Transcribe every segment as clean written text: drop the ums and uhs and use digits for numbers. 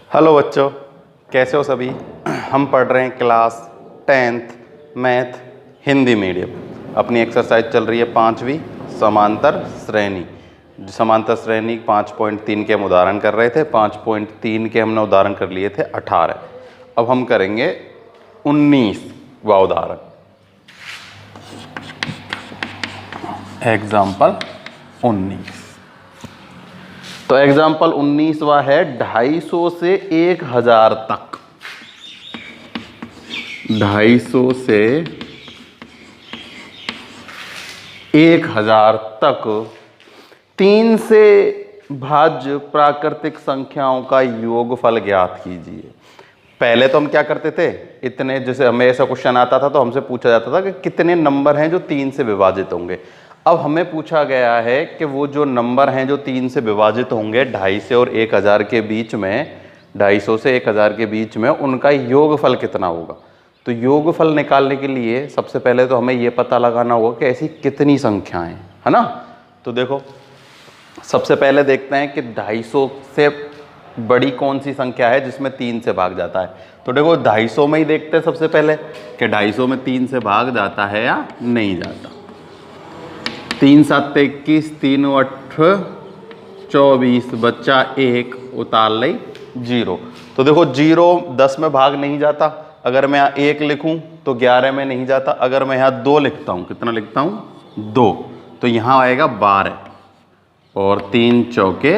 Hello बच्चों, कैसे हो सभी। हम पढ़ रहे हैं class 10th math Hindi medium. अपनी एक्सरसाइज चल रही है 5वीं समांतर श्रेणी। समांतर श्रेणी 5.3 के हम उदाहरण कर रहे थे। 5.3 के हमने उदाहरण कर लिए थे 18। अब हम करेंगे 19वां उदाहरण। एग्जाम्पल 19। तो एग्जाम्पल 19वां है 250 से 1000 तक। 250 से 1000 तक 3 से भाज्य प्राकृतिक संख्याओं का योगफल ज्ञात कीजिए। पहले तो हम क्या करते थे, इतने, जैसे हमें ऐसा क्वेश्चन आता था तो हमसे पूछा जाता था कि कितने नंबर हैं जो 3 से विभाजित होंगे। अब हमें पूछा गया है कि वो जो नंबर हैं जो 3 से विभाजित होंगे 250 और 1000 के बीच में, 250 से 1000 के बीच में, उनका योगफल कितना होगा। तो योगफल निकालने के लिए सबसे पहले तो हमें ये पता लगाना होगा कि ऐसी कितनी संख्याएं, है ना। तो देखो, सबसे पहले देखते हैं कि 250 से बड़ी कौन सी संख्या है जिसमें 3 से भाग जाता है। तो देखो 250 में ही देखते हैं सबसे पहले कि 250 में 3 से भाग जाता है या नहीं जाता। 3 7 21, 3 8 24, बच्चा 1, उतार ले 0। तो देखो 0 10 में भाग नहीं जाता। अगर मैं यहाँ 1 लिखूं तो 11 में नहीं जाता। अगर मैं यहाँ 2 लिखता हूँ, कितना लिखता हूँ 2, तो यहाँ आएगा 12 और 3 चौके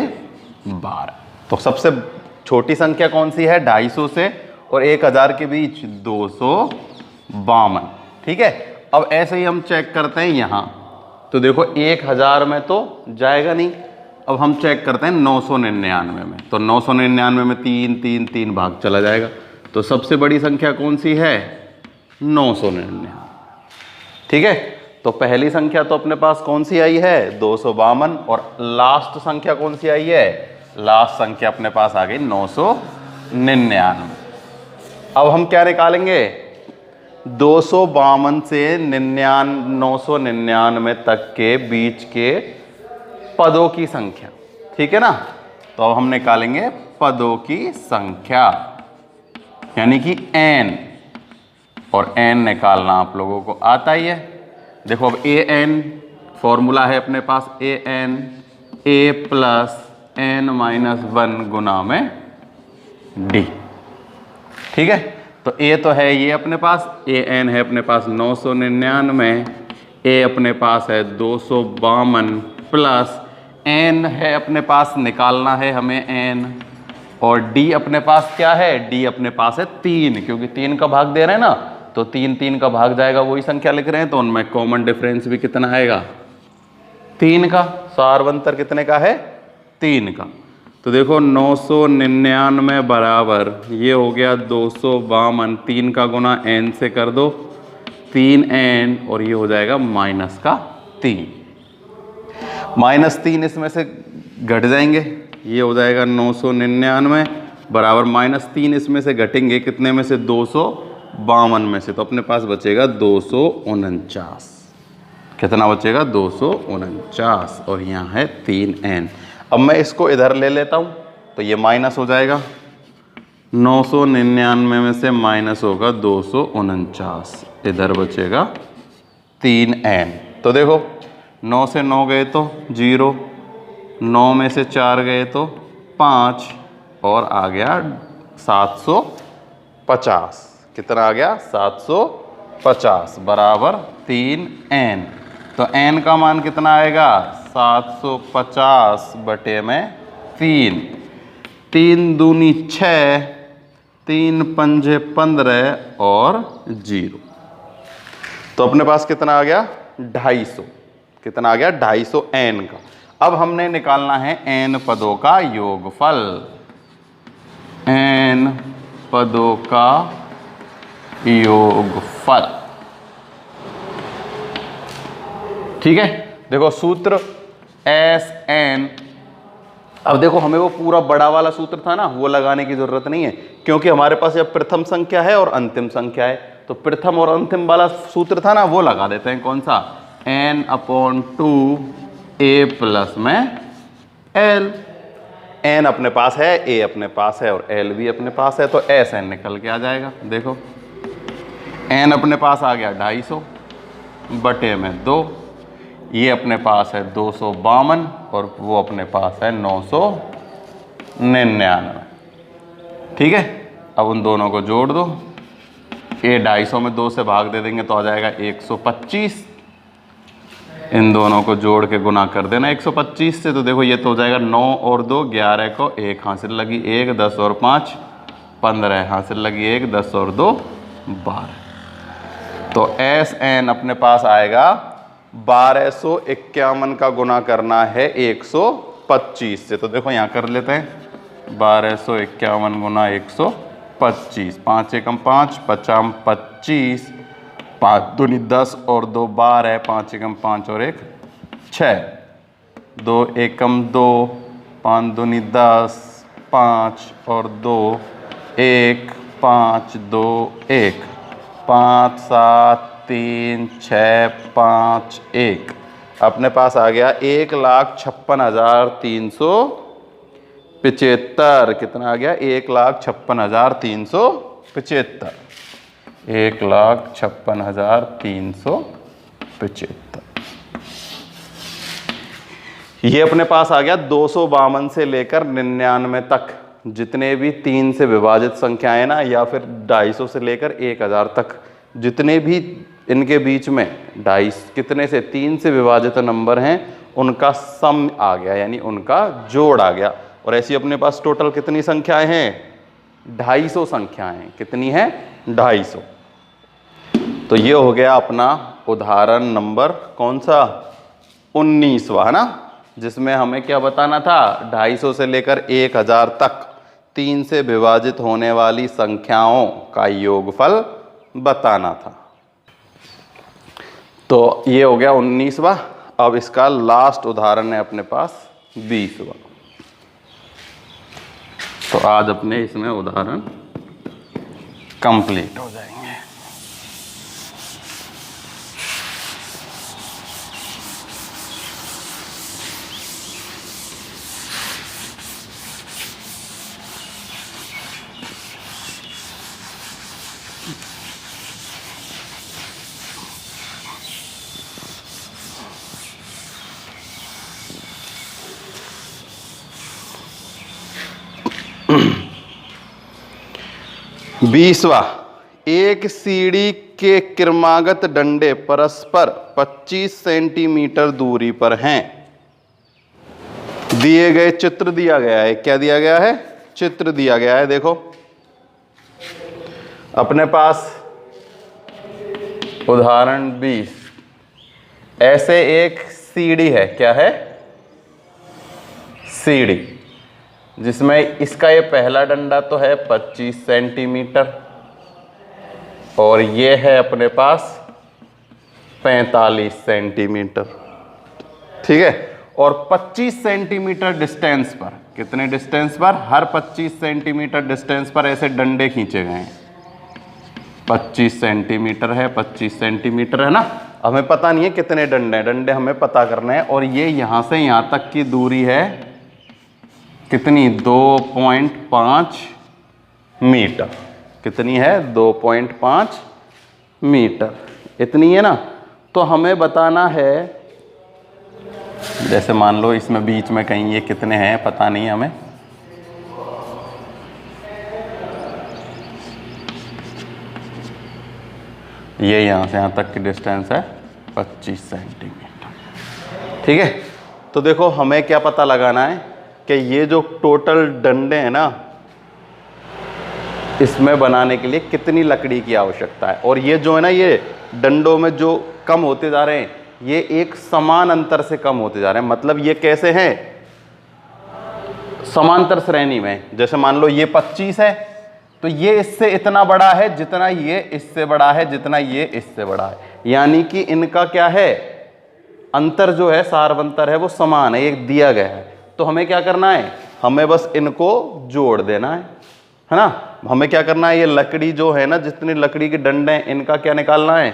12। तो सबसे छोटी संख्या कौन सी है 250 से और 1000 के बीच 252। ठीक है। अब ऐसे ही हम चेक करते हैं यहाँ। तो देखो 1000 में तो जाएगा नहीं। अब हम चेक करते हैं 999 में। तो 999 में 3 3 3 भाग चला जाएगा। तो सबसे बड़ी संख्या कौन सी है 999। ठीक है। तो पहली संख्या तो अपने पास कौन सी आई है 252, और लास्ट संख्या कौन सी आई है, लास्ट संख्या अपने पास आ गई 999। अब हम क्या निकालेंगे 252 से 999 तक के बीच के पदों की संख्या। ठीक है ना। तो अब हम निकालेंगे पदों की संख्या, यानी कि n। और n निकालना आप लोगों को आता ही है। देखो अब an फॉर्मूला है अपने पास an a plus n minus 1 गुना में d। ठीक है। तो a तो है ये अपने पास, an है अपने पास 999, a अपने पास है 252 प्लस n है अपने पास, निकालना है हमें n, और d अपने पास क्या है, d अपने पास है 3, क्योंकि 3 का भाग दे रहे हैं ना। तो 3 3 का भाग जाएगा, वही संख्या लिख रहे हैं। तो उनमें कॉमन डिफरेंस भी कितना आएगा 3 का। सार अंतर कितने का है 3 का। तो देखो 999 बराबर ये हो गया 252, 3 का गुना n से कर दो 3n, और ये हो जाएगा माइनस का 3। -3 इसमें से घट जाएंगे, ये हो जाएगा 999 बराबर -3 इसमें से घटेंगे कितने में से 252 में से। तो अपने पास बचेगा 249। कितना बचेगा 249, और यहाँ है 3n। अब मैं इसको इधर ले लेता हूँ तो ये माइनस हो जाएगा। 999 में से माइनस होगा 249, इधर बचेगा 3n। तो देखो 9 से 9 गए तो 0, 9 में से 4 गए तो 5, और आ गया 750। कितना आ गया 750 बराबर 3n। तो n का मान कितना आएगा 750 बटे में 3। 3 दूनी 6, 3 पंजे 15 और 0। तो अपने पास कितना आ गया 250। कितना आ गया 250 n का। अब हमने निकालना है n पदों का योगफल। n पदों का योगफल। ठीक है। देखो सूत्र Sn। अब देखो हमें वो पूरा बड़ा वाला सूत्र था ना, वो लगाने की जरूरत नहीं है, क्योंकि हमारे पास अब प्रथम संख्या है और अंतिम संख्या है। तो प्रथम और अंतिम वाला सूत्र था ना, वो लगा देते हैं। कौन सा n/2 a प्लस में l। एन अपने पास है, ए अपने पास है और एल भी अपने पास है, तो एस एन निकल के आ जाएगा। देखो एन अपने पास आ गया 250 बटे में 2, ये अपने पास है 252 और वो अपने पास है 999। ठीक है, अब उन दोनों को जोड़ दो, ये 250 में 2 से भाग दे देंगे तो आ जाएगा 125। इन दोनों को जोड़ के गुना कर देना 125 से, तो देखो ये तो हो जाएगा 9 और 2 11 को 1 हासिल लगी 1, 10 और 5 15 हासिल लगी 1, 10 और 2 12। तो एस एन अपने पास आएगा 1251 का गुना करना है 125 से। तो देखो यहाँ कर लेते हैं 1251 गुना 125, 5 एकम 5, 5 25, 5 दूनी 10 और 2 12, 5 एकम 5 और 1 6, 2 एकम 2, 5 दूनी 10, 5 और 2 1, 5 2 1, 5 7 3 6 5 1, अपने पास आ गया 1,56,375। कितना आ गया? 1,56,375, 1,56,375। ये अपने पास आ गया 252 से लेकर 99 तक जितने भी 3 से विभाजित संख्याएं ना, या फिर 250 से लेकर 1000 तक जितने भी इनके बीच में 250 कितने से 3 से विभाजित नंबर हैं, उनका सम आ गया, यानी उनका जोड़ आ गया। और ऐसी अपने पास टोटल कितनी संख्याएं हैं? 250 संख्याएं। कितनी है? 250। तो ये हो गया अपना उदाहरण नंबर कौन सा? 19वां, है ना, जिसमें हमें क्या बताना था? 250 से लेकर 1000 तक 3 से विभाजित होने वाली संख्याओं का योगफल बताना था। तो ये हो गया 19वां। अब इसका लास्ट उदाहरण है अपने पास 20वां। तो आज अपने इसमें उदाहरण कंप्लीट हो जाएंगे। बीसवां, एक सीढ़ी के क्रमागत डंडे परस्पर 25 सेंटीमीटर दूरी पर हैं। दिए गए चित्र दिया गया है। क्या दिया गया है? चित्र दिया गया है। देखो अपने पास उदाहरण 20, ऐसे एक सीढ़ी है। क्या है? सीढ़ी, जिसमें इसका ये पहला डंडा तो है 25 सेंटीमीटर और ये है अपने पास 45 सेंटीमीटर। ठीक है, और 25 सेंटीमीटर डिस्टेंस पर, कितने डिस्टेंस पर? हर 25 सेंटीमीटर डिस्टेंस पर ऐसे डंडे खींचे गए हैं। 25 सेंटीमीटर है, 25 सेंटीमीटर है ना। हमें पता नहीं है कितने डंडे हैं, डंडे हमें पता करने हैं। और ये यहां से यहां तक की दूरी है कितनी? 2.5 मीटर। कितनी है? 2.5 मीटर। इतनी है ना। तो हमें बताना है, जैसे मान लो इसमें बीच में कहीं ये कितने हैं पता नहीं हमें, ये यहां से यहां तक की डिस्टेंस है 25 सेंटीमीटर। ठीक है, तो देखो हमें क्या पता लगाना है कि ये जो टोटल डंडे हैं ना, इसमें बनाने के लिए कितनी लकड़ी की आवश्यकता है। और ये जो है ना, ये डंडों में जो कम होते जा रहे हैं, ये एक समान अंतर से कम होते जा रहे हैं। मतलब ये कैसे हैं? समांतर श्रेणी में। जैसे मान लो ये 25 है, तो ये इससे इतना बड़ा है जितना ये इससे बड़ा है, जितना ये इससे बड़ा है। यानी कि इनका क्या है? अंतर जो है, सार्वंतर है, वो समान है, एक दिया गया है। तो हमें क्या करना है? हमें बस इनको जोड़ देना है ना। हमें क्या करना है? ये लकड़ी जो है ना, जितनी लकड़ी के डंडे हैं, इनका क्या निकालना है?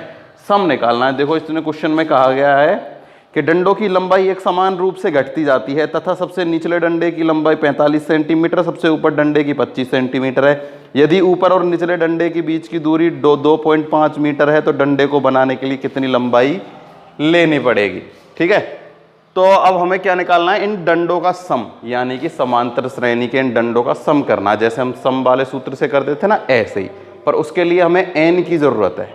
सम निकालना है। देखो इसने क्वेश्चन में कहा गया है कि डंडों की लंबाई एक समान रूप से घटती जाती है तथा सबसे निचले डंडे की लंबाई 45 सेंटीमीटर, सबसे ऊपर डंडे की 25 सेंटीमीटर है। यदि ऊपर और निचले डंडे के बीच की दूरी 2.5 मीटर है तो डंडे को बनाने के लिए कितनी लंबाई लेनी पड़ेगी। ठीक है, तो अब हमें क्या निकालना है, इन डंडों का सम, यानी कि समांतर श्रेणी के इन डंडों का सम करना है। जैसे हम सम वाले सूत्र से करते थे ना, ऐसे ही, पर उसके लिए हमें n की जरूरत है।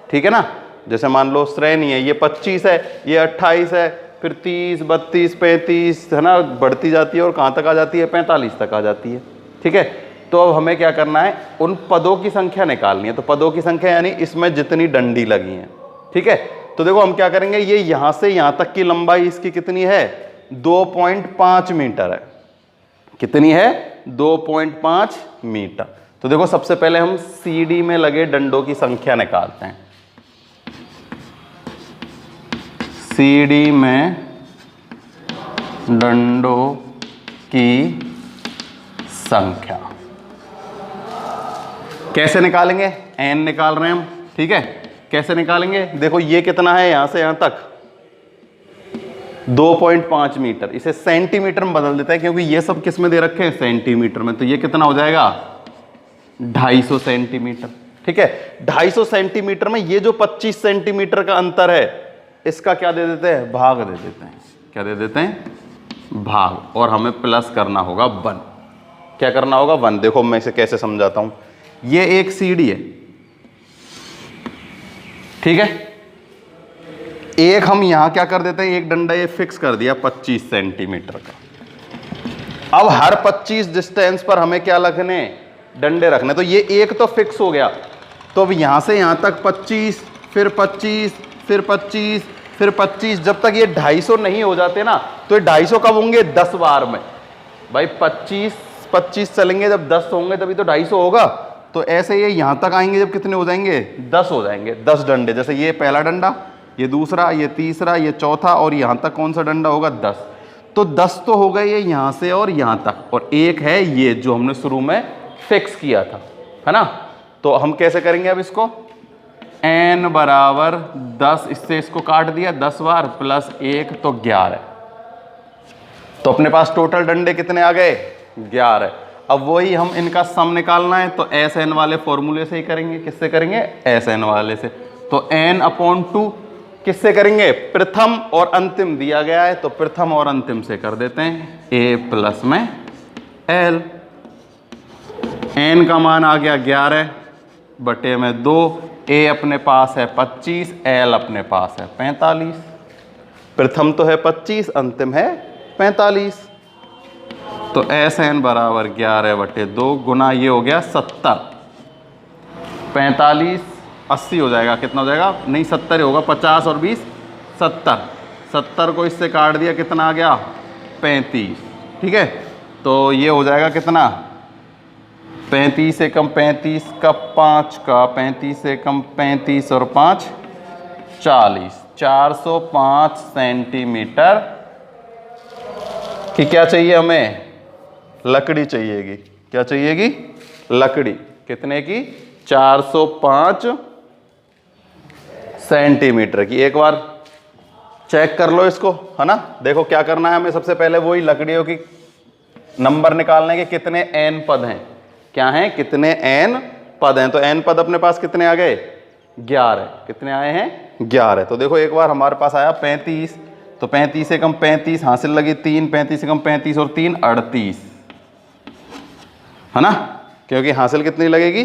ठीक है ना, जैसे मान लो श्रेणी है, ये 25 है, ये 28 है, फिर 30, 32, 35 है ना, बढ़ती जाती है और कहाँ तक आ जाती है, 45 तक आ जाती है। ठीक है, तो अब हमें क्या करना है, उन पदों की संख्या निकालनी है। तो पदों की संख्या यानी इसमें जितनी डंडी लगी है। ठीक है, तो देखो हम क्या करेंगे, ये यहां से यहां तक की लंबाई इसकी कितनी है, 2.5 मीटर है। कितनी है, 2.5 मीटर। तो देखो सबसे पहले हम CD में लगे डंडों की संख्या निकालते हैं। CD में डंडों की संख्या कैसे निकालेंगे, n निकाल रहे हैं हम। ठीक है, कैसे निकालेंगे, देखो ये कितना है, यहां से यहां तक 2.5 मीटर, इसे सेंटीमीटर में बदल देता है क्योंकि ये सब किस में दे रखे हैं, सेंटीमीटर में। तो ये कितना हो जाएगा, 250 सेंटीमीटर। ठीक है, 250 सेंटीमीटर में ये जो 25 सेंटीमीटर का अंतर है, इसका क्या दे देते हैं, भाग दे देते हैं। क्या दे देते हैं, भाग, और हमें प्लस करना होगा 1। क्या करना होगा, 1। देखो मैं इसे कैसे समझाता हूं, ये एक CD है। ठीक है, एक हम यहां क्या कर देते हैं, एक डंडा ये फिक्स कर दिया 25 सेंटीमीटर का। अब हर 25 डिस्टेंस पर हमें क्या रखने, डंडे रखने। तो ये एक तो फिक्स हो गया, तो अब यहां से यहां तक 25, फिर 25, फिर 25, फिर 25, जब तक ये 250 नहीं हो जाते ना, तो ये 250 कब होंगे, 10 बार में। भाई 25 चलेंगे, जब 10 होंगे तभी तो 250 होगा। तो ऐसे ये यहां तक आएंगे जब कितने हो जाएंगे, 10 हो जाएंगे। 10 डंडे, जैसे ये पहला डंडा, ये दूसरा, ये तीसरा, ये चौथा, और यहां तक कौन सा डंडा होगा, 10। तो 10 तो हो गए ये यहां से और यहां तक, और एक है ये जो हमने शुरू में फिक्स किया था, है ना। तो हम कैसे करेंगे अब इसको, n बराबर 10, इससे इसको काट दिया 10 बार, प्लस 1 तो 11। तो अपने पास टोटल डंडे कितने आ गए, 11। अब वही हम इनका सम निकालना है, तो SN वाले फॉर्मूले से ही करेंगे। किससे करेंगे, SN वाले से। तो n/2 किससे करेंगे, प्रथम और अंतिम दिया गया है, तो प्रथम और अंतिम से कर देते हैं, a प्लस में l। n का मान आ गया 11 बटे में 2, a अपने पास है 25, l अपने पास है 45। प्रथम तो है 25, अंतिम है 45। तो SN बराबर 11 बटे 2 गुना ये हो गया 70, 45, 80 हो जाएगा। कितना हो जाएगा, नहीं 70 होगा, 50 और 20 70। 70 को इससे काट दिया, कितना आ गया, 35। ठीक है, तो ये हो जाएगा कितना, 35 से कम 35 का 5 का, 35 से कम 35 और 5 40, 405 सेंटीमीटर की क्या चाहिए हमें, लकड़ी चाहिएगी। क्या चाहिएगी, लकड़ी। कितने की, 405 सेंटीमीटर की। एक बार चेक कर लो इसको, है ना। देखो क्या करना है हमें, सबसे पहले वही लकड़ियों की नंबर निकालने के कितने n पद हैं, क्या हैं, कितने n पद हैं। तो n पद अपने पास कितने आ गए, 11। कितने आए हैं, 11। तो देखो एक बार हमारे पास आया 35, तो 35 से कम 35 हासिल लगी 3, 35 से कम 35 और 3 38, है ना, क्योंकि हासिल कितनी लगेगी,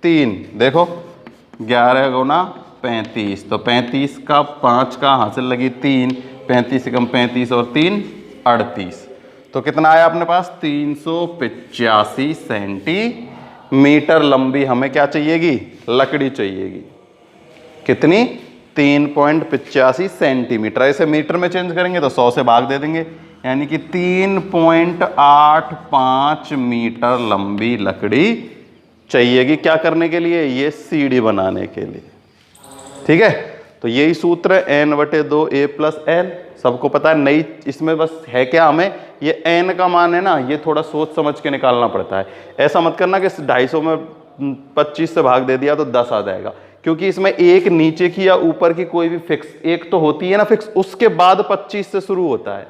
3। देखो 11 गुना 35, तो 35 का 5 का हासिल लगी 3, 35 से कम 35 और 3 38। तो कितना आया अपने पास, 385 सेंटीमीटर लंबी हमें क्या चाहिएगी, लकड़ी चाहिएगी। कितनी, 3.85 सेंटीमीटर। ऐसे मीटर में चेंज करेंगे तो 100 से भाग दे देंगे, यानी कि 3.85 मीटर लंबी लकड़ी चाहिएगी। क्या करने के लिए, ये सीढ़ी बनाने के लिए। ठीक है, तो यही सूत्र है, n/2 a प्लस l। सबको पता है, नई इसमें बस है क्या, हमें ये n का मान है ना, ये थोड़ा सोच समझ के निकालना पड़ता है। ऐसा मत करना कि 250 में 25 से भाग दे दिया तो 10 आ जाएगा, क्योंकि इसमें एक नीचे की या ऊपर की कोई भी फिक्स, एक तो होती है ना फिक्स, उसके बाद 25 से शुरू होता है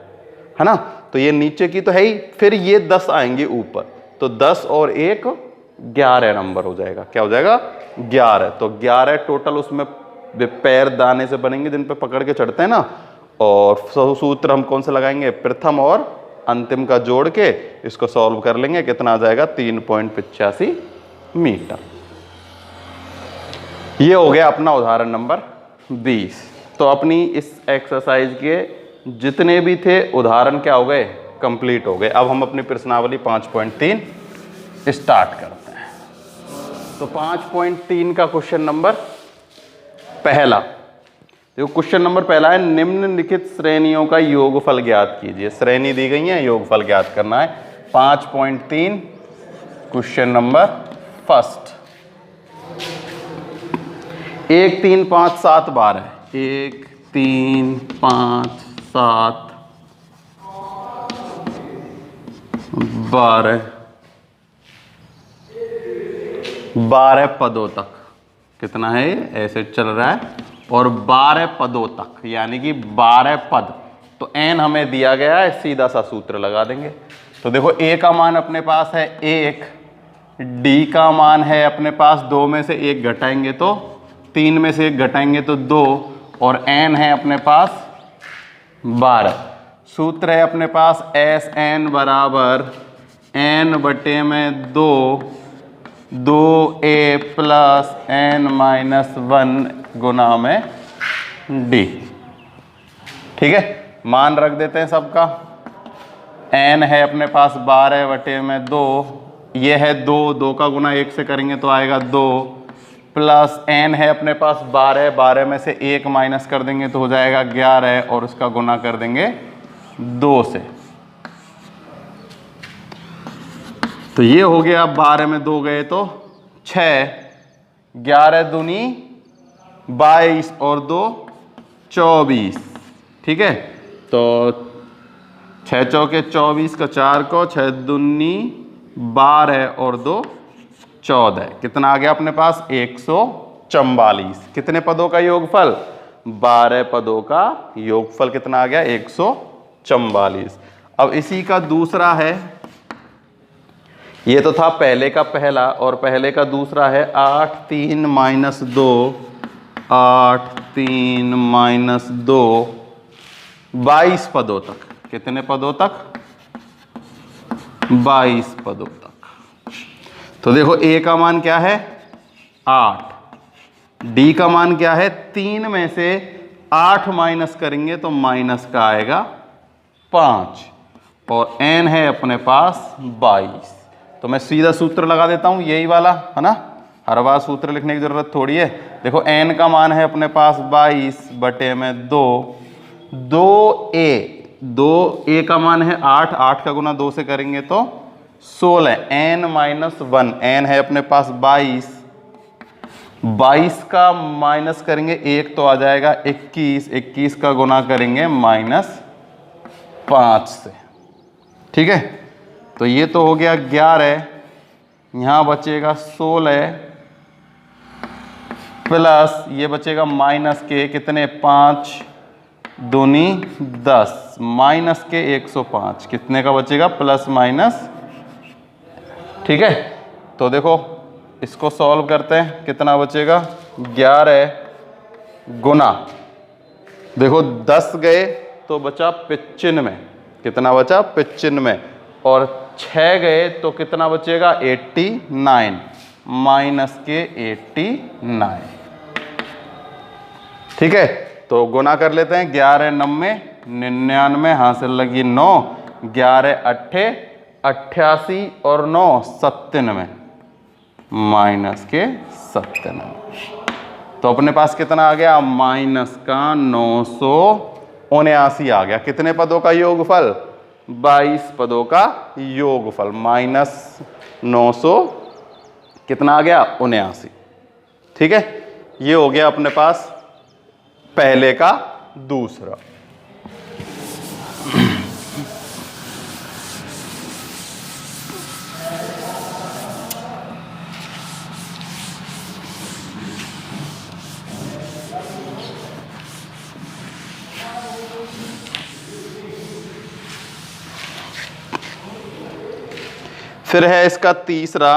ना। तो ये नीचे की तो है ही, फिर ये 10 आएंगे ऊपर, तो 10 और 1 11 नंबर हो जाएगा। क्या हो जाएगा? 11। तो 11 टोटल उसमें पैर दाने से बनेंगे जिन पे पकड़ के चढ़ते हैं ना। और सूत्र हम कौन सा लगाएंगे? प्रथम और अंतिम का जोड़ के इसको सॉल्व कर लेंगे। कितना आ जाएगा? 3.85 मीटर। ये हो गया अपना उदाहरण नंबर 20। तो अपनी इस एक्सरसाइज के जितने भी थे उदाहरण क्या हो गए? कंप्लीट हो गए। अब हम अपनी प्रश्नावली 5.3 स्टार्ट करते हैं। तो 5.3 का क्वेश्चन नंबर पहला, देखो क्वेश्चन नंबर पहला है, निम्नलिखित श्रेणियों का योगफल ज्ञात कीजिए। श्रेणी दी गई है, योगफल ज्ञात करना है। 5.3 क्वेश्चन नंबर फर्स्ट। 1 3 5 7 12 है। 1 3 5 7 12 12 पदों तक। कितना है? ऐसे चल रहा है और 12 पदों तक, यानी कि 12 पद। तो n हमें दिया गया है, सीधा सा सूत्र लगा देंगे। तो देखो a का मान अपने पास है 1, d का मान है अपने पास 2 में से 1 घटाएंगे तो 3 में से 1 घटाएंगे तो 2, और n है अपने पास 12। सूत्र है अपने पास Sn बराबर n बटे में 2a प्लस n माइनस 1 गुना में d। ठीक है, मान रख देते हैं सबका। n है अपने पास 12 बटे में 2, ये है 2 का गुना 1 से करेंगे तो आएगा 2, प्लस n है अपने पास 12 में से 1 माइनस कर देंगे तो हो जाएगा 11, और उसका गुना कर देंगे 2 से। तो ये हो गया, 12 में 2 गए तो 6, 11 दूनी 22 और 2 24। ठीक है, तो 6 चौके 24 का 4 को, 6 दूनी 12 और 2 14। कितना आ गया अपने पास? 144। कितने पदों का योगफल? 12 पदों का योगफल कितना आ गया? 144। अब इसी का दूसरा है, ये तो था पहले का पहला, और पहले का दूसरा है 8 3 माइनस 2, 8 3 माइनस 2, 22 पदों तक। कितने पदों तक? 22 पदों तक। तो देखो a का मान क्या है? 8, d का मान क्या है? 3 में से 8 माइनस करेंगे तो माइनस का आएगा 5, और n है अपने पास 22। तो मैं सीधा सूत्र लगा देता हूं, यही वाला है ना, हर बार सूत्र लिखने की जरूरत थोड़ी है। देखो n का मान है अपने पास 22 बटे में 2, 2a का मान है 8, 8 का गुना 2 से करेंगे तो 16, n माइनस 1, n है अपने पास 22, 22 का माइनस करेंगे 1 तो आ जाएगा 21, 21 का गुना करेंगे माइनस 5 से। ठीक है, तो ये तो हो गया 11, यहाँ बचेगा 16 प्लस ये बचेगा माइनस के कितने? 5 दूनी 10, माइनस के 105। कितने का बचेगा? Plus minus. ठीक है, तो देखो इसको सॉल्व करते हैं, कितना बचेगा? 11 गुना, देखो 10 गए तो बचा 95। कितना बचा? 95, और 6 गए तो कितना बचेगा? 89, माइनस के 89। ठीक है, तो गुना कर लेते हैं। 11 9 99, हासिल लगी 9, 11 8 88 और 9 97, माइनस के 97। तो अपने पास कितना आ गया? माइनस का 979 आ गया। कितने पदों का योगफल? 22 पदों का योगफल। माइनस 900 कितना आ गया? 79। ठीक है, ये हो गया अपने पास पहले का दूसरा। फिर है इसका तीसरा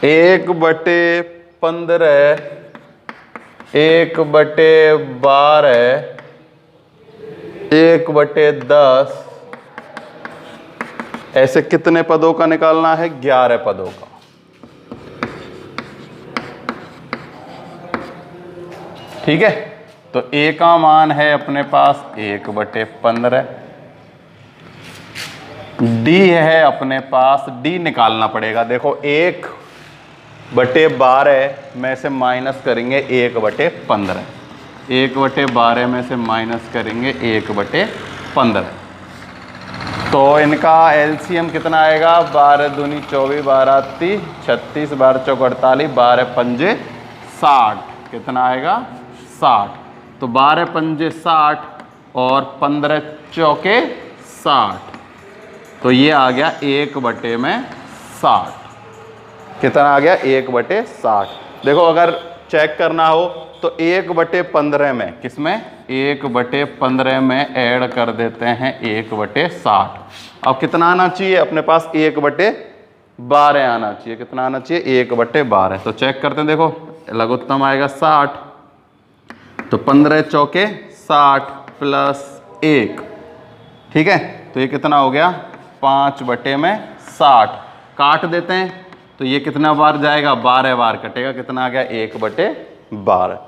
1/15 1/12 1/10। ऐसे कितने पदों का निकालना है? 11 पदों का। ठीक है, तो a का मान है अपने पास 1/15। d है अपने पास, d निकालना पड़ेगा। देखो 1/12 में से माइनस करेंगे 1/15, 1/12 में से माइनस करेंगे 1/15। तो इनका एलसीएम कितना आएगा? 12 दूनी 24, 12 30 36, 12 चौक 48, 12 पंजे 60। कितना आएगा? 60। तो 12 पंजे 60 और 15 चौके 60, तो ये आ गया 1/60। कितना आ गया? 1/60। देखो अगर चेक करना हो तो 1/15 में, किसमें? 1/15 में ऐड कर देते हैं 1/60। अब कितना आना चाहिए अपने पास? 1/12 आना चाहिए। कितना आना चाहिए? 1/12। तो चेक करते हैं, देखो लघुत्तम आएगा 60, तो 15 चौके 60 प्लस 1। ठीक है, तो ये कितना हो गया? 5/60। काट देते हैं तो ये कितना बार जाएगा? 12 बार कटेगा। कितना आ गया? 1/12।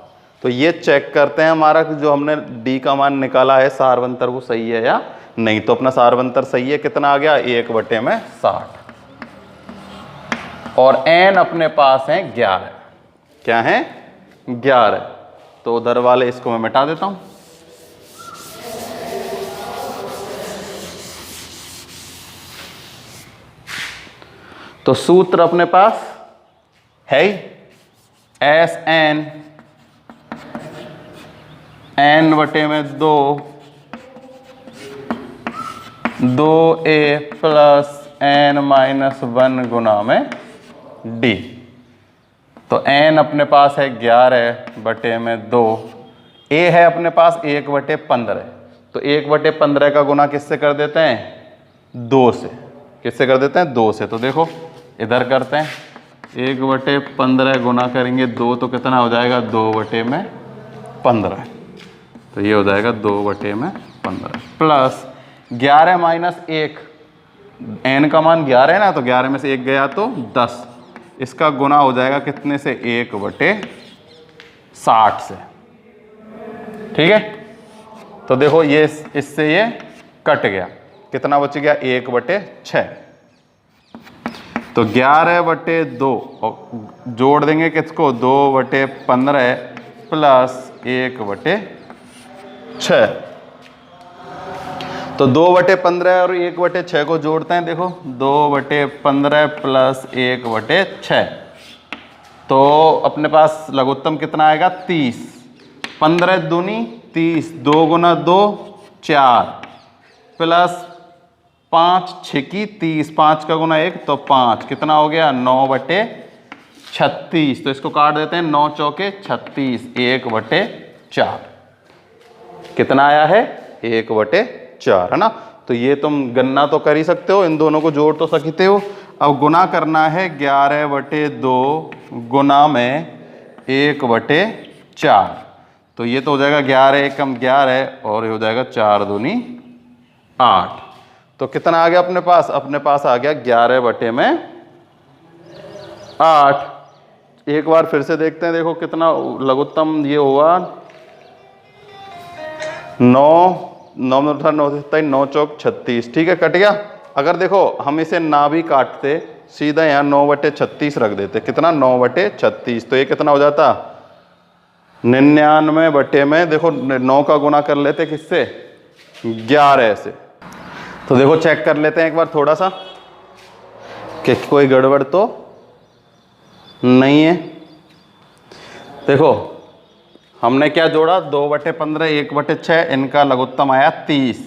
तो ये चेक करते हैं हमारा जो हमने d का मान निकाला है सारवंतर वो सही है या नहीं। तो अपना सारवंतर सही है। कितना आ गया? 1/60। और n अपने पास है 11। क्या है? 11। तो उधर वाले इसको मैं मिटा देता हूं। तो सूत्र अपने पास है SN n/2 2a plus n-1 गुना में d। तो n अपने पास है 11/2, a है अपने पास 1/15। तो 1/15 का गुना किससे कर देते हैं? 2 से। किससे कर देते हैं? 2 से। तो देखो इधर करते हैं, 1/15 गुना करेंगे 2 तो कितना हो जाएगा? 2/15। तो ये हो जाएगा 2/15 प्लस 11 माइनस 1, n का मान 11 है ना, तो 11 में से 1 गया तो 10। इसका गुना हो जाएगा कितने से? 1/60 से। ठीक है, तो देखो ये इससे ये कट गया। कितना बच गया? 1/6। तो 11/2 और जोड़ देंगे किसको? 2/15 प्लस 1/6। तो 2/15 और 1/6 को जोड़ते हैं। देखो 2/15 प्लस 1/6, तो अपने पास लघुत्तम कितना आएगा? 30। 15 दूनी 30, 2 गुना 2 4 प्लस 5 6 की 30, 5 का गुना 1 तो 5। कितना हो गया? 9/36। तो इसको काट देते हैं, 9 चौके 36, 1/4। कितना आया है? 1/4 है ना। तो ये तुम गणना तो कर ही सकते हो, इन दोनों को जोड़ तो सकते हो। अब गुना करना है 11/2 गुना में 1/4। तो ये तो हो जाएगा 11 एकम 11 और ये हो जाएगा 4 दूनी 8। तो कितना आ गया अपने पास? अपने पास आ गया 11/8। एक बार फिर से देखते हैं, देखो कितना लघुत्तम ये हुआ। 9 9 चौक 36। ठीक है, कट गया। अगर देखो हम इसे ना भी काटते, सीधा यहाँ 9/36 रख देते। कितना? 9/36। तो ये कितना हो जाता? 99 में देखो 9 का गुना कर लेते किससे? 11 से। तो देखो चेक कर लेते हैं एक बार थोड़ा सा कि कोई गड़बड़ तो नहीं है। देखो हमने क्या जोड़ा? 2/15 1/6, इनका लघुत्तम आया 30।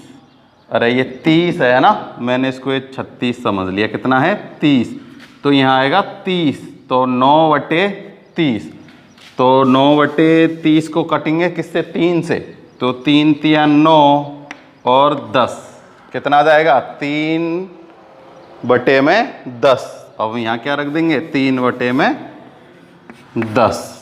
अरे ये 30 है ना, मैंने इसको ये 36 समझ लिया। कितना है? 30। तो यहाँ आएगा 30, तो 9/30। तो 9/30 को कटेंगे किससे? 3 से। तो 3 तिया 9 और 10। कितना आ जाएगा 3/10। अब यहाँ क्या रख देंगे 3/10,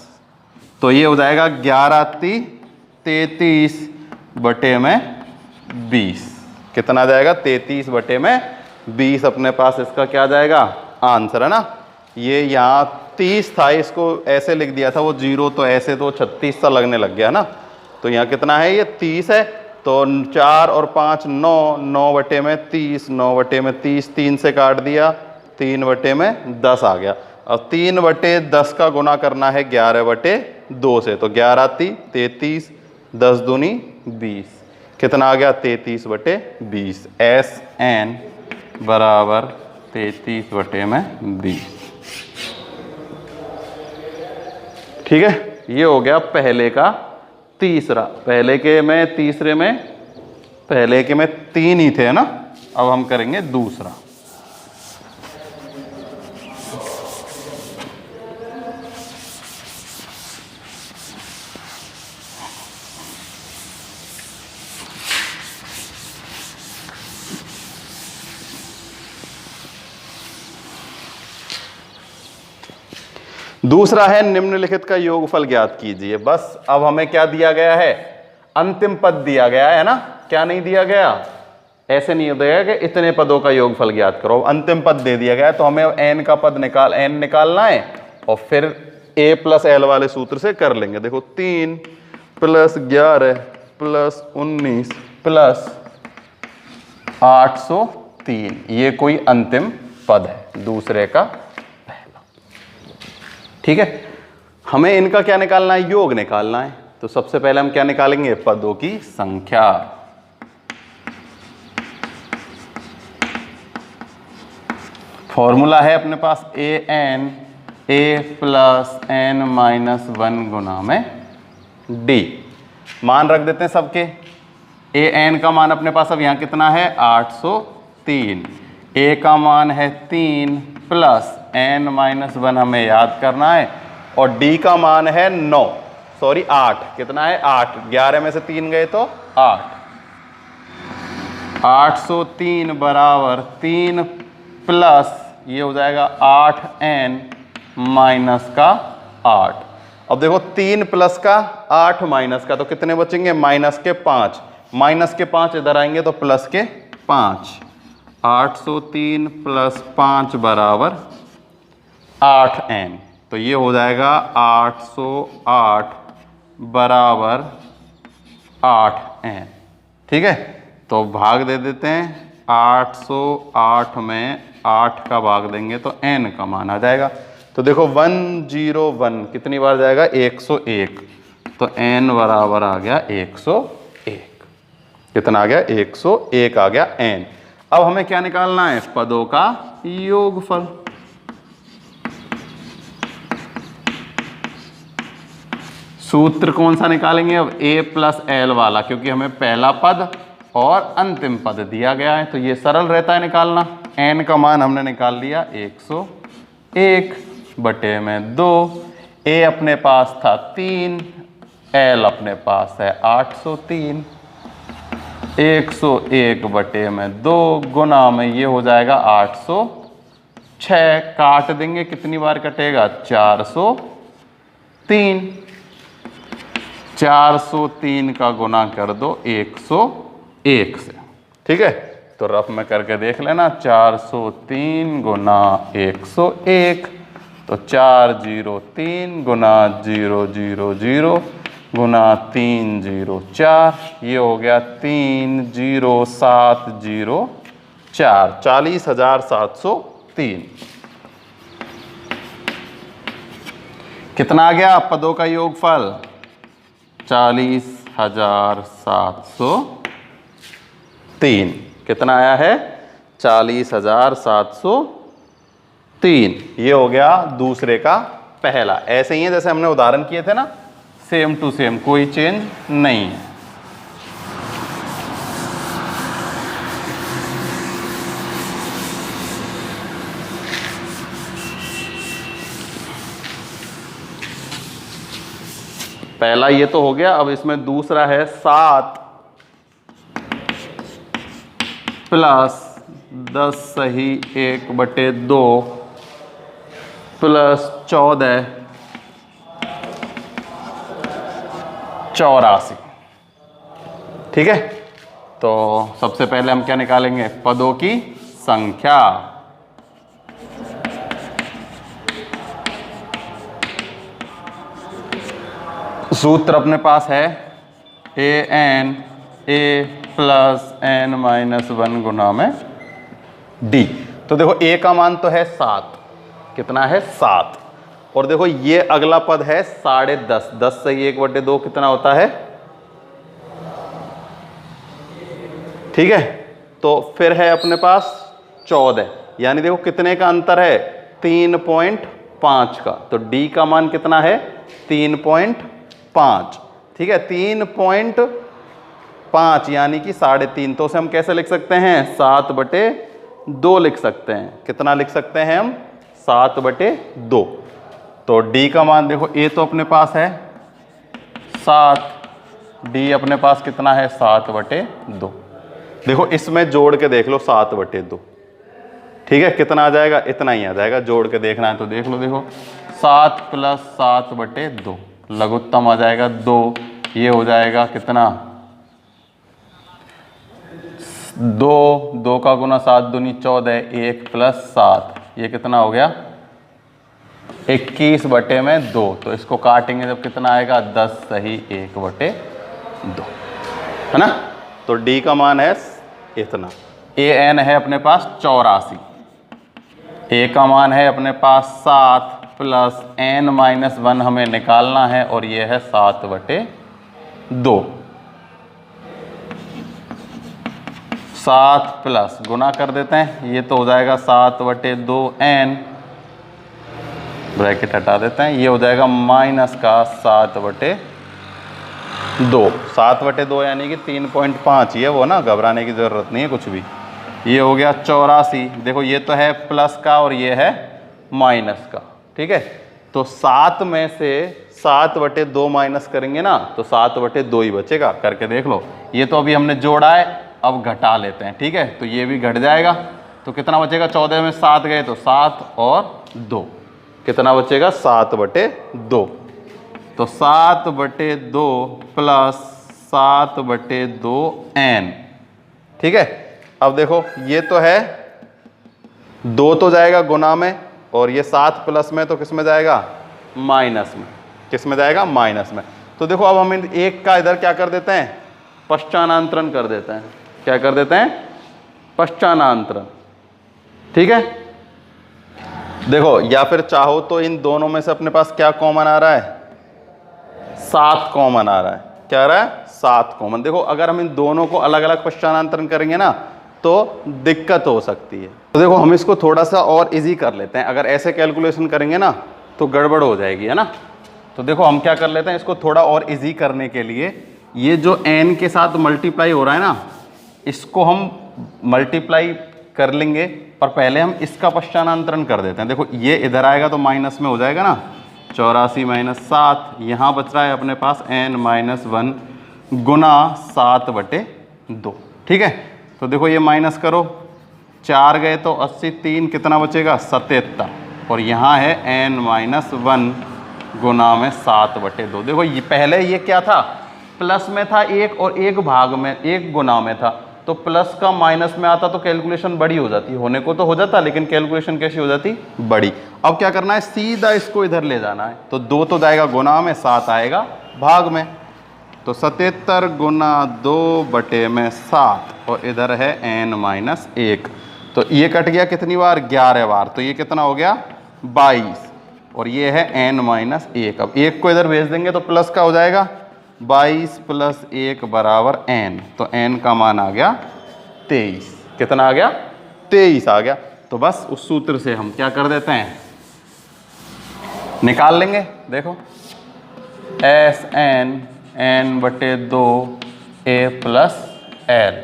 तो ये हो जाएगा 11×33/20। कितना आ जाएगा 33/20 अपने पास इसका क्या आ जाएगा आंसर, है ना। ये यहाँ 30 था, इसको ऐसे लिख दिया था, वो 0 तो ऐसे तो 36 सा लगने लग गया ना। तो यहाँ कितना है ये 30 है, तो 4 और 5 9, 9/30, 9/30, 3 से काट दिया, 3/10 आ गया। अब 3/10 का गुना करना है 11/2 से, तो 11×33, 10 दूनी 20, कितना आ गया 33/20। SN बराबर 33/20। ठीक है, ये हो गया पहले का तीसरा। पहले के में तीसरे में, पहले के में 3 ही थे, है ना। अब हम करेंगे दूसरा। दूसरा है निम्नलिखित का योगफल ज्ञात कीजिए। बस अब हमें क्या दिया गया है, अंतिम पद दिया गया है ना। क्या नहीं दिया गया, ऐसे नहीं दिया गया कि इतने पदों का योगफल ज्ञात करो, अंतिम पद दे दिया गया। तो हमें n का पद n निकालना है और फिर a + l वाले सूत्र से कर लेंगे। देखो 3 + 11 + 19 + 803, ये कोई अंतिम पद है दूसरे का पहला। ठीक है, हमें इनका क्या निकालना है, योग निकालना है। तो सबसे पहले हम क्या निकालेंगे, पदों की संख्या। फॉर्मूला है अपने पास an a + n-1 गुना में d। मान रख देते हैं सबके। an का मान अपने पास अब यहाँ कितना है 803, a का मान है 3 + n-1 हमें याद करना है, और d का मान है 9, सॉरी 8, कितना है 8, 11 में से 3 गए तो 8। 803 बराबर 3 प्लस ये हो जाएगा 8n माइनस का 8। अब देखो 3 प्लस का 8 माइनस का, तो कितने बचेंगे माइनस के 5, माइनस के 5 इधर आएंगे तो प्लस के 5। 803 + 5 बराबर 8n, तो ये हो जाएगा 808 बराबर 8n। ठीक है, तो भाग दे देते हैं। 808 में 8 का भाग देंगे तो n का मान आ जाएगा। तो देखो 101 कितनी बार जाएगा 101, तो n बराबर आ गया 101। कितना आ गया 101 आ गया n। अब हमें क्या निकालना है, पदों का योगफल। सूत्र कौन सा निकालेंगे अब, a + l वाला, क्योंकि हमें पहला पद और अंतिम पद दिया गया है, तो ये सरल रहता है निकालना। n का मान हमने निकाल लिया 101/2। a अपने पास था 3, l अपने पास है 803। 101/2 गुना में ये हो जाएगा 806, काट देंगे, कितनी बार कटेगा 403। 403 का गुना कर दो 101 से। ठीक है, तो रफ में करके देख लेना, 403 गुना 101, तो 403 गुना 000 गुना 304, ये हो गया 30704, 40,703। कितना आ गया पदों का योगफल, 40,703। कितना आया है 40,703। ये हो गया दूसरे का पहला। ऐसे ही है जैसे हमने उदाहरण किए थे ना, सेम टू सेम, कोई चेंज नहीं है। पहला ये तो हो गया। अब इसमें दूसरा है 7 प्लस 10 सही 1/2 प्लस 14 84। ठीक है, तो सबसे पहले हम क्या निकालेंगे, पदों की संख्या। सूत्र अपने पास है an a plus n minus 1 गुना में d। तो देखो a का मान तो है 7, कितना है 7, और देखो ये अगला पद है 10.5, 10 से 1/2 कितना होता है, ठीक है। तो फिर है अपने पास 14, यानी देखो कितने का अंतर है, 3.5 का। तो d का मान कितना है, 3.5, ठीक है, 3.5 यानी कि 3.5। तो उसे हम कैसे लिख सकते हैं, 7/2 लिख सकते हैं। कितना लिख सकते हैं हम, 7/2। तो d का मान देखो, a तो अपने पास है 7, d अपने पास कितना है 7/2। देखो इसमें जोड़ के देख लो 7/2, ठीक है, कितना आ जाएगा, इतना ही आ जाएगा। जोड़ के देखना है तो देख लो, देखो 7 प्लस 7/2 लघुत्तम आ जाएगा 2, ये हो जाएगा कितना 2 का गुना 7 दूनी 14, 1 प्लस 7, ये कितना हो गया 21/2। तो इसको काटेंगे जब कितना आएगा, 10 सही 1/2, है ना। तो d का मान है इतना। an है अपने पास 84, a का मान है अपने पास 7 प्लस n माइनस 1 हमें निकालना है, और ये है 7/2। 7 प्लस गुना कर देते हैं, ये तो हो जाएगा 7/2 n, ब्रैकेट हटा देते हैं, ये हो जाएगा माइनस का 7/2। 7/2 यानी कि 3.5 ये वो ना, घबराने की ज़रूरत नहीं है कुछ भी। ये हो गया 84। देखो ये तो है प्लस का और ये है माइनस का, ठीक है। तो 7 में से 7/2 माइनस करेंगे ना, तो 7/2 ही बचेगा। करके देख लो, ये तो अभी हमने जोड़ा है, अब घटा लेते हैं, ठीक है। तो ये भी घट जाएगा, तो कितना बचेगा, 14 में 7 गए तो 7 और 2, कितना बचेगा 7/2। तो 7/2 प्लस 7/2 n, ठीक है। अब देखो ये तो है 2 तो जाएगा गुना में, और ये 7 प्लस में, तो किस में जाएगा, माइनस में। किस में जाएगा, माइनस में। तो देखो अब हम एक का इधर क्या कर देते हैं, पश्चानांतरण कर देते हैं। क्या कर देते हैं, पश्चानांतरण, ठीक है। देखो या फिर चाहो तो इन दोनों में से अपने पास क्या कॉमन आ रहा है, 7 कॉमन आ रहा है। क्या आ रहा है, 7 कॉमन। देखो अगर हम इन दोनों को अलग अलग पश्चानांतरण करेंगे ना, तो दिक्कत हो सकती है। तो देखो हम इसको थोड़ा सा और इजी कर लेते हैं। अगर ऐसे कैलकुलेशन करेंगे ना तो गड़बड़ हो जाएगी, है ना। तो देखो हम क्या कर लेते हैं, इसको थोड़ा और इजी करने के लिए, ये जो n के साथ मल्टीप्लाई हो रहा है ना, इसको हम मल्टीप्लाई कर लेंगे, पर पहले हम इसका पश्चानांतरण कर देते हैं। देखो ये इधर आएगा तो माइनस में हो जाएगा ना, 84 माइनस 7, यहाँ बच रहा है अपने पास n माइनस 1 गुना 7/2, ठीक है। तो देखो ये माइनस करो, 4 गए तो 80, 3 कितना बचेगा 77, और यहाँ है n माइनस 1 गुना में 7/2। देखो ये पहले ये क्या था, प्लस में था 1 और 1 भाग में, 1 गुना में था। तो प्लस का माइनस में आता तो कैलकुलेशन बड़ी हो जाती, होने को तो हो जाता, लेकिन कैलकुलेशन कैसी हो जाती, बड़ी। अब क्या करना है, सीधा इसको इधर ले जाना है। तो 2 तो जाएगा गुना में, 7 आएगा भाग में। तो 77 गुना 2/7, और इधर है n माइनस 1। तो ये कट गया कितनी बार, 11 बार। तो ये कितना हो गया 22, और ये है n माइनस 1। अब 1 को इधर भेज देंगे तो प्लस का हो जाएगा, 22 प्लस 1 बराबर n। तो n का मान आ गया 23। कितना आ गया, 23 आ गया। तो बस उस सूत्र से हम क्या कर देते हैं, निकाल लेंगे। देखो Sn n/2 a plus l,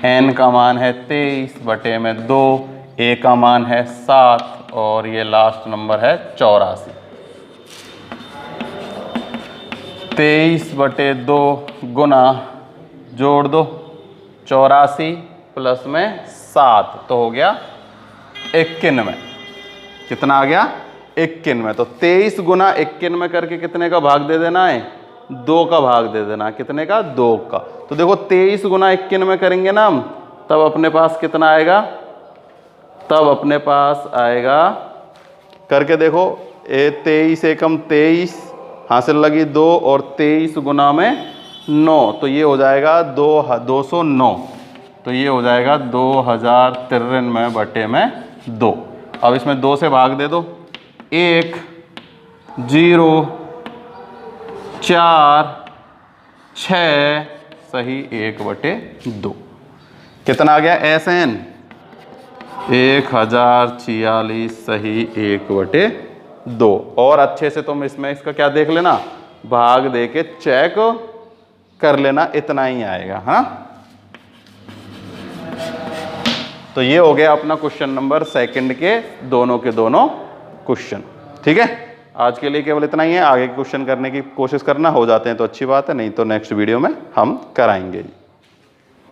n का मान है 23/2, a का मान है 7, और ये लास्ट नंबर है 84। 23/2 गुना, जोड़ दो 84 प्लस में 7 तो हो गया 91। कितना आ गया? 91। तो 23 गुना 91 करके कितने का भाग दे देना है? 2 का भाग दे देना है। कितने का? 2 का। तो देखो 23 गुना 91 करेंगे ना हम, तब अपने पास कितना आएगा? तब अपने पास आएगा, करके देखो, 23 एकम 23, हासिल लगी 2 और 23 गुना में 9, तो ये हो जाएगा 209। तो ये हो जाएगा 2093 बटे में 2। अब इसमें 2 से भाग दे दो। 1 0 4 6 सही 1 बटे 2। कितना आ गया? SN 1046 सही 1 बटे 2। और अच्छे से तुम इसमें इसका क्या देख लेना, भाग दे के चेक कर लेना, इतना ही आएगा। हाँ, तो ये हो गया अपना क्वेश्चन नंबर 2 के दोनों क्वेश्चन। ठीक है, आज के लिए केवल इतना ही है। आगे क्वेश्चन करने की कोशिश करना, हो जाते हैं तो अच्छी बात है, नहीं तो नेक्स्ट वीडियो में हम कराएंगे।